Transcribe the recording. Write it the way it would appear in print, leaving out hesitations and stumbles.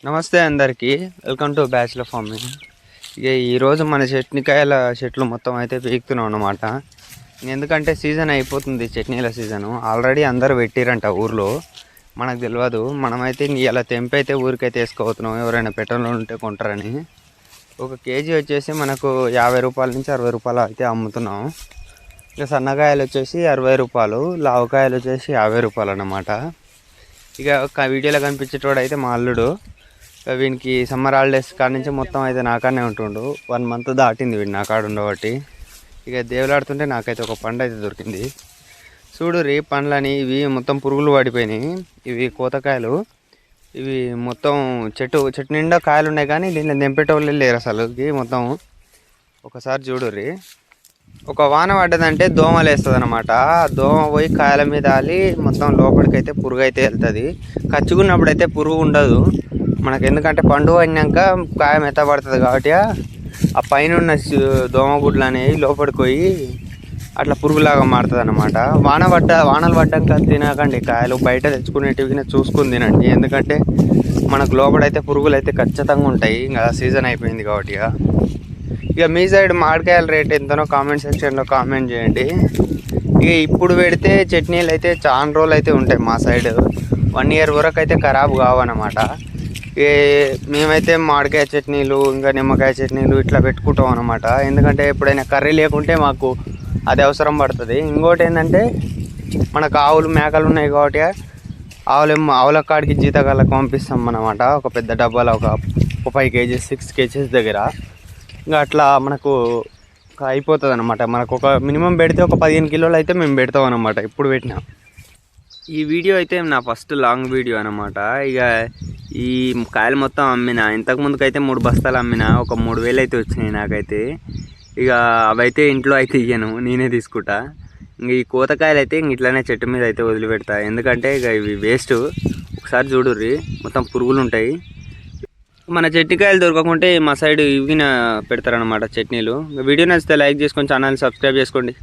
నమస్తే అందరికీ, welcome to bachelor farming. ఇక ఈరోజు మన చట్నీకాయల చెట్లు మొత్తం అయితే పీకుతున్నాం అన్నమాట. ఎందుకంటే సీజన్ అయిపోతుంది, చట్నీల సీజను. ఆల్రెడీ అందరూ పెట్టిరంట ఊర్లో, మనకు తెలియదు. మనమైతే ఇలా తెంపి అయితే ఊరికైతే వేసుకోబోతున్నాం, ఎవరైనా పెట్టలో ఉంటే కొంటారని. ఒక కేజీ వచ్చేసి మనకు 50 రూపాయల నుంచి 60 రూపాయలు అయితే అమ్ముతున్నాం. ఇక సన్నకాయలు వచ్చేసి 60 రూపాయలు, లావుకాయలు వచ్చేసి 50 రూపాయలు అన్నమాట. ఇక వీడియోలో కనిపించేటోడు అయితే మా అల్లుడు. వీనికి సమ్మర్ హాలిడేస్ కాడ నుంచి మొత్తం అయితే నాకాడనే ఉంటుండు. 1 మంత్ దాటింది వీడు నా కాడ ఉండబట్టి. ఇక దేవులాడుతుంటే నాకైతే ఒక పండు అయితే దొరికింది. చూడు రీ పండ్లని, ఇవి మొత్తం పురుగులు పడిపోయినాయి. ఇవి కోతకాయలు. ఇవి మొత్తం చెట్టు నిండా కాయలు ఉన్నాయి, కానీ దీనిలో తెంపేటోళ్ళు లేరు అసలు. మొత్తం ఒకసారి చూడుర్రి. ఒక వాన పడ్డదంటే దోమలు వేస్తుంది అనమాట. దోమ పోయి కాయల మీద ఆలి మొత్తం లోపలికైతే పురుగు అయితే వెళ్తుంది. కచ్చుకున్నప్పుడు అయితే పురుగు ఉండదు మనకు, ఎందుకంటే పండు అయినాక కాయ మెత్తబడుతుంది కాబట్టి ఆ పైన ఉన్న దోమగుడ్లు అనేవి లోపలికి పోయి అట్లా పురుగులాగా మారుతుంది అనమాట. వానలు పడ్డాక తినకండి కాయలు, బయట తెచ్చుకునేటివి చూసుకుని తినండి. ఎందుకంటే మనకు లోపలైతే పురుగులు అయితే ఖచ్చితంగా ఉంటాయి. ఇంకా సీజన్ అయిపోయింది కాబట్టి. ఇక మీ సైడ్ మామిడికాయల రేట్ ఎంతనో కామెంట్ సెక్షన్లో కామెంట్ చేయండి. ఇక ఇప్పుడు పెడితే చట్నీలు అయితే చాలా రోజులు అయితే ఉంటాయి. మా సైడ్ 1 ఇయర్ వరకు అయితే ఖరాబు కావన్నమాట. మేమైతే మామిడికాయ చట్నీలు, ఇంకా నిమ్మకాయ చట్నీలు ఇట్లా పెట్టుకుంటాం అనమాట. ఎందుకంటే ఎప్పుడైనా కర్రీ లేకుంటే మాకు అది అవసరం పడుతుంది. ఇంకోటి ఏంటంటే మనకు ఆవులు మేకలు ఉన్నాయి కాబట్టి ఆవుల కాడికి జీతగాళ్ళకి పంపిస్తాం అన్నమాట. ఒక పెద్ద డబ్బాలో ఒక 5 కేజీస్ 6 కేజీస్ దగ్గర. ఇంకా అట్లా మనకు అయిపోతుంది అనమాట. మనకు ఒక మినిమం పెడితే ఒక 15 కిలోలు అయితే మేము పెడతాం అనమాట. ఇప్పుడు పెట్టినా ఈ వీడియో అయితే నా ఫస్ట్ లాంగ్ వీడియో అనమాట. ఇక ఈ కాయలు మొత్తం అమ్మిన. ఇంతకుముందుకైతే 3 బస్తాలు అమ్మిన, ఒక 3000 అయితే వచ్చినాయి నాకైతే. ఇక అవైతే ఇంట్లో అయితే ఇయ్యను, నేనే తీసుకుంటా. ఇంక ఈ కోతకాయలు అయితే ఇట్లానే చెట్టు మీద అయితే వదిలిపెడతా. ఎందుకంటే ఇక ఇవి వేస్ట్. ఒకసారి చూడుర్రి, మొత్తం పురుగులు ఉంటాయి. మన చట్నీకాయలు దొరకకుంటే మా సైడ్ ఇవిన పెడతారనమాట చట్నీలు. వీడియో నచ్చితే లైక్ చేసుకొని ఛానల్ సబ్స్క్రైబ్ చేసుకోండి.